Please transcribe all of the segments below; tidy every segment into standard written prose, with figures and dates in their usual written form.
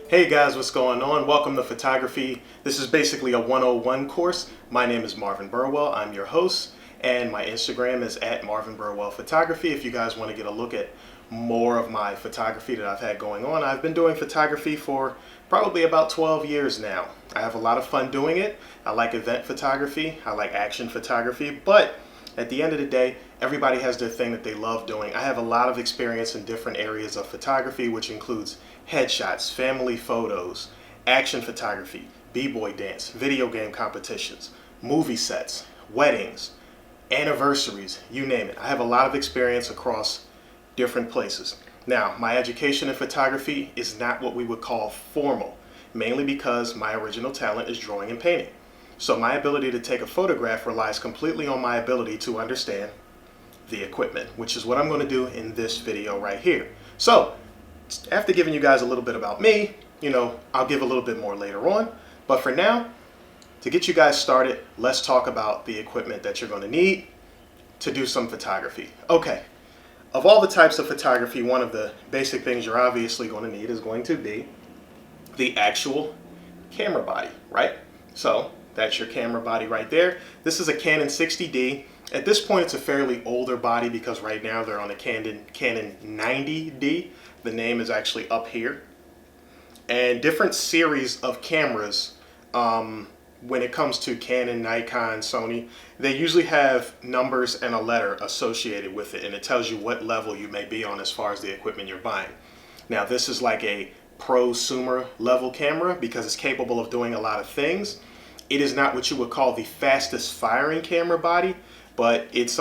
Hey guys, what's going on? Welcome to photography. This is basically a 101 course. My name is Marvin Burwell. I'm your host, and my Instagram is at Marvin Burwell Photography. If you guys want to get a look at more of my photography that I've had going on, I've been doing photography for probably about 12 years now. I have a lot of fun doing it. I like event photography. I like action photography, but at the end of the day, everybody has their thing that they love doing. I have a lot of experience in different areas of photography, which includes headshots, family photos, action photography, b-boy dance, video game competitions, movie sets, weddings, anniversaries, you name it. I have a lot of experience across different places. Now, my education in photography is not what we would call formal, mainly because my original talent is drawing and painting. So my ability to take a photograph relies completely on my ability to understand the equipment, which is what I'm going to do in this video right here. So after giving you guys a little bit about me, I'll give a little bit more later on. But for now, to get you guys started, let's talk about the equipment that you're going to need to do some photography. Okay, of all the types of photography, one of the basic things you're obviously going to need is going to be the actual camera body, right? So that's your camera body right there. This is a Canon 60D. At this point, it's a fairly older body because right now they're on a Canon 90D. The name is actually up here. And different series of cameras, when it comes to Canon, Nikon, Sony, they usually have numbers and a letter associated with it, and it tells you what level you may be on as far as the equipment you're buying. Now, this is like a prosumer level camera because it's capable of doing a lot of things. It is not what you would call the fastest firing camera body, but it's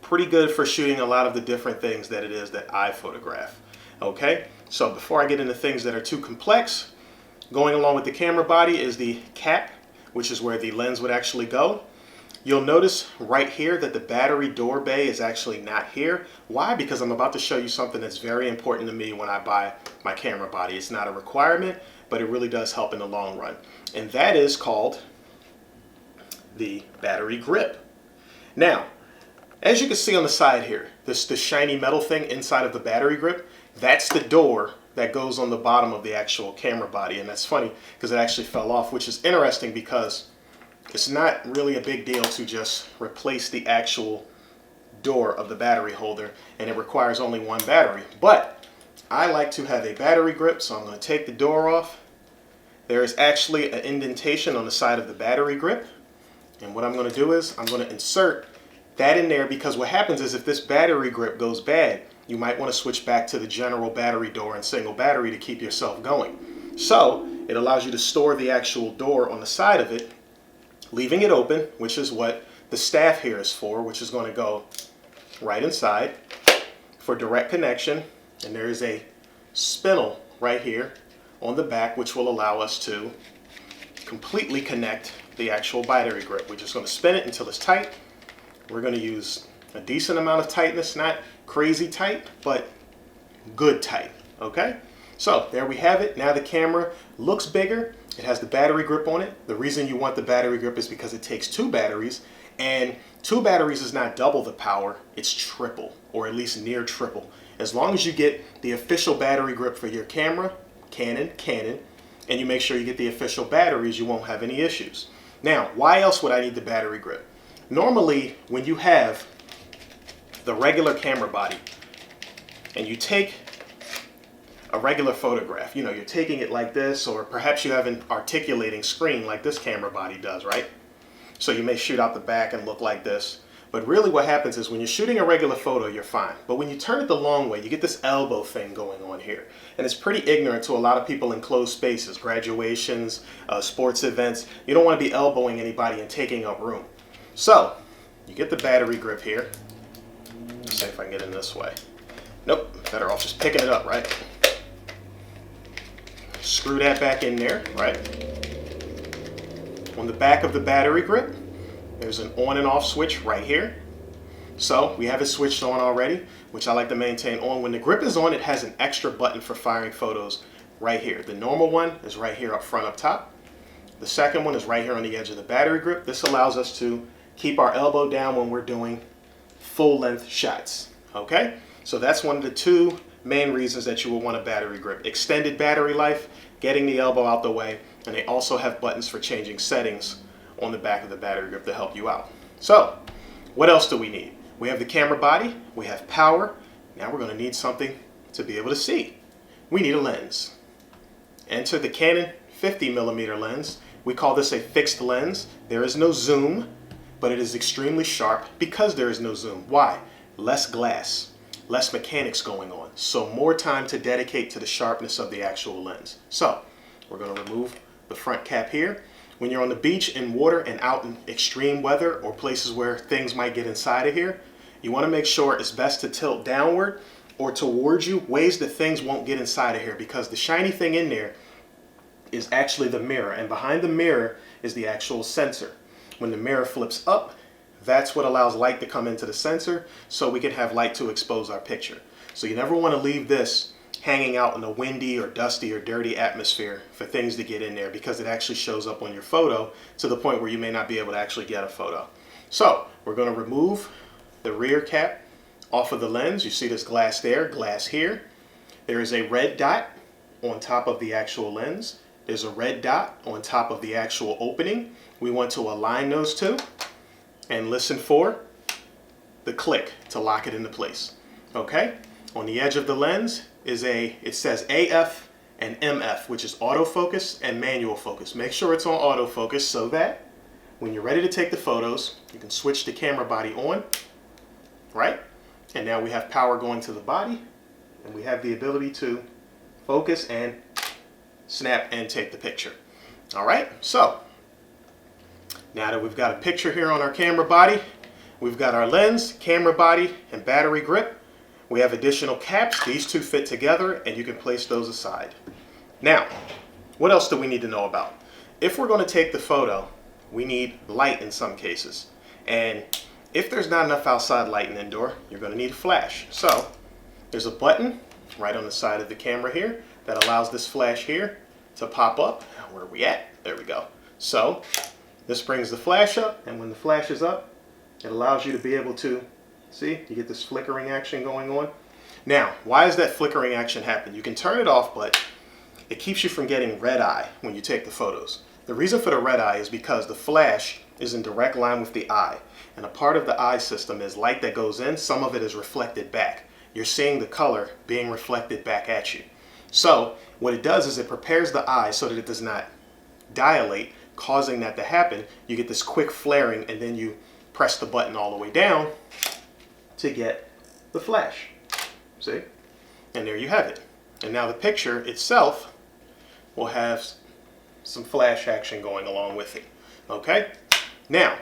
pretty good for shooting a lot of the different things that it is that I photograph. Okay, so before I get into things that are too complex, going along with the camera body is the cap, which is where the lens would actually go. You'll notice right here that the battery door bay is actually not here. Why? Because I'm about to show you something that's very important to me when I buy my camera body. It's not a requirement, but it really does help in the long run. And that is called the battery grip. Now, as you can see on the side here, this shiny metal thing inside of the battery grip, that's the door that goes on the bottom of the actual camera body. And that's funny because it actually fell off, which is interesting because it's not really a big deal to just replace the actual door of the battery holder, and it requires only one battery. But I like to have a battery grip, so I'm going to take the door off. There is actually an indentation on the side of the battery grip, and what I'm going to do is I'm going to insert that in there because what happens is if this battery grip goes bad, you might want to switch back to the general battery door and single battery to keep yourself going. So it allows you to store the actual door on the side of it, leaving it open, which is what the staff here is for, which is going to go right inside for direct connection. And there is a spindle right here on the back, which will allow us to completely connect the actual battery grip. We're just going to spin it until it's tight. We're going to use a decent amount of tightness, not crazy tight, but good tight. Okay? So there we have it. Now the camera looks bigger. It has the battery grip on it. The reason you want the battery grip is because it takes two batteries, and two batteries is not double the power, it's triple, or at least near triple. As long as you get the official battery grip for your camera, Canon, and you make sure you get the official batteries, you won't have any issues. Now, why else would I need the battery grip? Normally, when you have the regular camera body and you take a regular photograph, you're taking it like this, or perhaps you have an articulating screen like this camera body does, right? So you may shoot out the back and look like this. But really what happens is when you're shooting a regular photo, you're fine. But when you turn it the long way, you get this elbow thing going on here. And it's pretty ignorant to a lot of people in closed spaces, graduations, sports events. You don't want to be elbowing anybody and taking up room. So you get the battery grip here. Let's see if I can get in this way. Nope, better off just picking it up, right? Screw that back in there, right? On the back of the battery grip, there's an on and off switch right here. So we have it switched on already, which I like to maintain on. When the grip is on, it has an extra button for firing photos right here. The normal one is right here up front up top. The second one is right here on the edge of the battery grip. This allows us to keep our elbow down when we're doing full length shots. Okay, so that's one of the two main reasons that you will want a battery grip: extended battery life, getting the elbow out the way, and they also have buttons for changing settings on the back of the battery grip to help you out. So, what else do we need? We have the camera body, we have power. Now we're going to need something to be able to see. We need a lens. Enter the Canon 50mm lens. We call this a fixed lens. There is no zoom, but it is extremely sharp because there is no zoom. Why? Less glass, less mechanics going on, so more time to dedicate to the sharpness of the actual lens. So we're going to remove the front cap here. When you're on the beach, in water, and out in extreme weather or places where things might get inside of here, you want to make sure it's best to tilt downward or towards you, ways that things won't get inside of here, because the shiny thing in there is actually the mirror, and behind the mirror is the actual sensor. When the mirror flips up, that's what allows light to come into the sensor so we can have light to expose our picture. So you never want to leave this hanging out in a windy or dusty or dirty atmosphere for things to get in there, because it actually shows up on your photo to the point where you may not be able to actually get a photo. So we're going to remove the rear cap off of the lens. You see this glass there, glass here. There is a red dot on top of the actual lens. There's a red dot on top of the actual opening. We want to align those two and listen for the click to lock it into place. Okay? On the edge of the lens is it says AF and MF, which is autofocus and manual focus. Make sure it's on autofocus so that when you're ready to take the photos, you can switch the camera body on, right? And now we have power going to the body, and we have the ability to focus and snap and take the picture. All right, so now that we've got a picture here on our camera body, we've got our lens, camera body, and battery grip. We have additional caps. These two fit together, and you can place those aside. Now, what else do we need to know about? If we're going to take the photo, we need light in some cases. And if there's not enough outside light and indoor, you're going to need a flash. So there's a button right on the side of the camera here that allows this flash here to pop up. Where are we at? There we go. So this brings the flash up, and when the flash is up, it allows you to be able to see, you get this flickering action going on. Now, why does that flickering action happen? You can turn it off, but it keeps you from getting red eye when you take the photos. The reason for the red eye is because the flash is in direct line with the eye, and a part of the eye system is light that goes in. Some of it is reflected back. You're seeing the color being reflected back at you. So what it does is it prepares the eye so that it does not dilate, causing that to happen. You get this quick flaring, and then you press the button all the way down to get the flash. See? And there you have it. And now the picture itself will have some flash action going along with it. Okay? Now,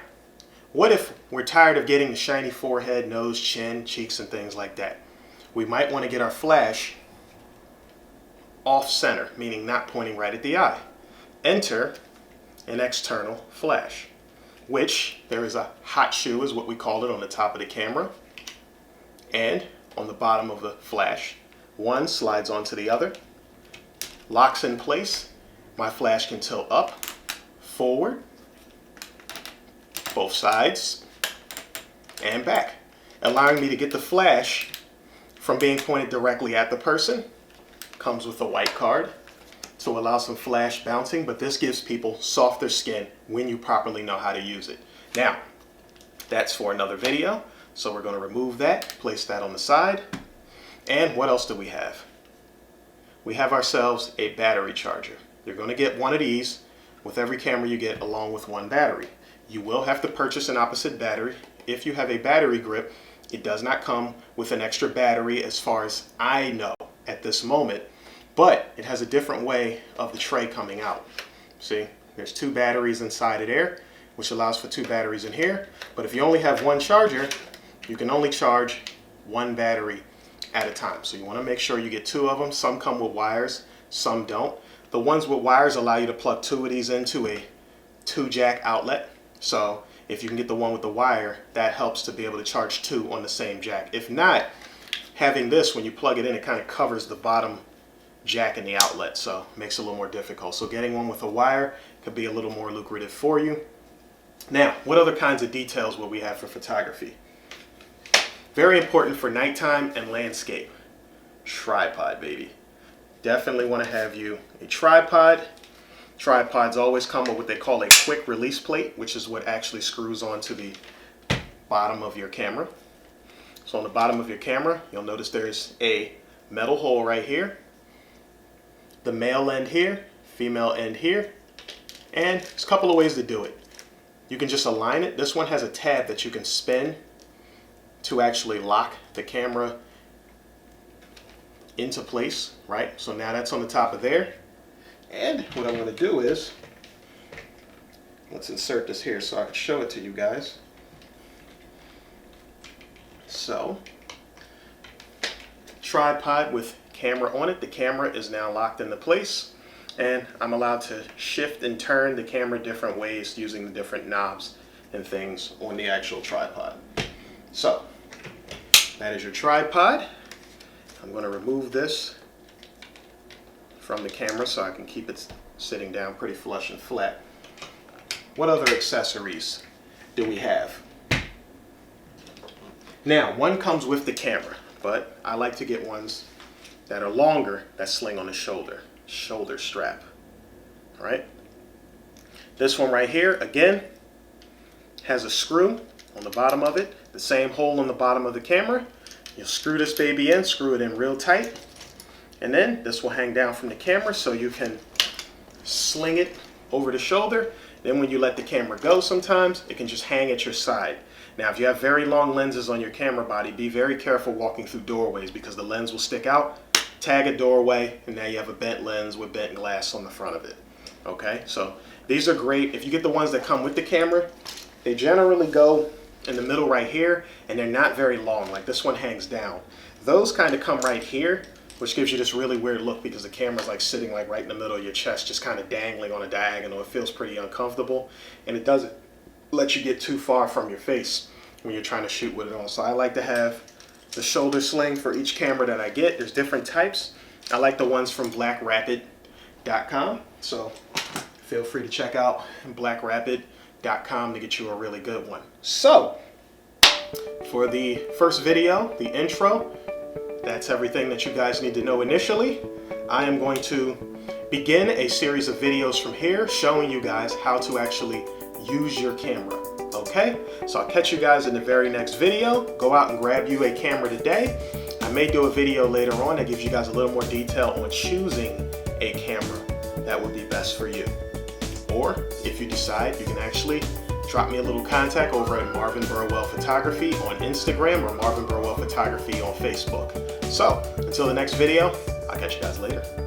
what if we're tired of getting the shiny forehead, nose, chin, cheeks, and things like that? We might want to get our flash off center, meaning not pointing right at the eye. Enter an external flash, which there is a hot shoe, is what we call it, on the top of the camera. And on the bottom of the flash, one slides onto the other, locks in place. My flash can tilt up, forward, both sides, and back, allowing me to get the flash from being pointed directly at the person. Comes with a white card to allow some flash bouncing, but this gives people softer skin when you properly know how to use it. Now, that's for another video. So we're going to remove that, place that on the side. And what else do we have? We have ourselves a battery charger. You're going to get one of these with every camera you get, along with one battery. You will have to purchase an opposite battery. If you have a battery grip, it does not come with an extra battery as far as I know at this moment, but it has a different way of the tray coming out. See, there's two batteries inside of there, which allows for two batteries in here. But if you only have one charger, you can only charge one battery at a time. So you want to make sure you get two of them. Some come with wires, some don't. The ones with wires allow you to plug two of these into a 2-jack outlet. So if you can get the one with the wire, that helps to be able to charge two on the same jack. If not, having this, when you plug it in, it kind of covers the bottom jack in the outlet, so it makes it a little more difficult. So getting one with a wire could be a little more lucrative for you. Now, what other kinds of details will we have for photography? Very important for nighttime and landscape. tripod, baby. Definitely want to have you a tripod. Tripods always come with what they call a quick release plate, which is what actually screws onto the bottom of your camera. So on the bottom of your camera, you'll notice there's a metal hole right here, the male end here, female end here, and there's a couple of ways to do it. You can just align it. This one has a tab that you can spin to actually lock the camera into place, right? So now that's on the top of there. And what I'm going to do is, let's insert this here so I can show it to you guys. So, tripod with camera on it. The camera is now locked into place, and I'm allowed to shift and turn the camera different ways using the different knobs and things on the actual tripod. So, that is your tripod. I'm going to remove this from the camera so I can keep it sitting down pretty flush and flat. What other accessories do we have? Now, one comes with the camera, but I like to get ones that are longer that sling on the shoulder strap. All right. This one right here, again, has a screw on the bottom of it, the same hole on the bottom of the camera. You'll screw this baby in, screw it in real tight, and then this will hang down from the camera so you can sling it over the shoulder. Then when you let the camera go sometimes, it can just hang at your side. Now, if you have very long lenses on your camera body, be very careful walking through doorways because the lens will stick out, tag a doorway, and now you have a bent lens with bent glass on the front of it. Okay, so these are great. If you get the ones that come with the camera, they generally go in the middle right here, and they're not very long. Like this one hangs down. Those kind of come right here, which gives you this really weird look because the camera's like sitting like right in the middle of your chest, just kind of dangling on a diagonal. It feels pretty uncomfortable, and it doesn't let you get too far from your face when you're trying to shoot with it on. So I like to have the shoulder sling for each camera that I get. There's different types. I like the ones from blackrapid.com, so feel free to check out blackrapid.com to get you a really good one. So for the first video, the intro, that's everything that you guys need to know initially. I am going to begin a series of videos from here showing you guys how to actually use your camera. Okay, so I'll catch you guys in the very next video. Go out and grab you a camera today. I may do a video later on that gives you guys a little more detail on choosing a camera that would be best for you. Or if you decide, you can actually drop me a little contact over at Marvin Burwell Photography on Instagram or Marvin Burwell Photography on Facebook. So until the next video, I'll catch you guys later.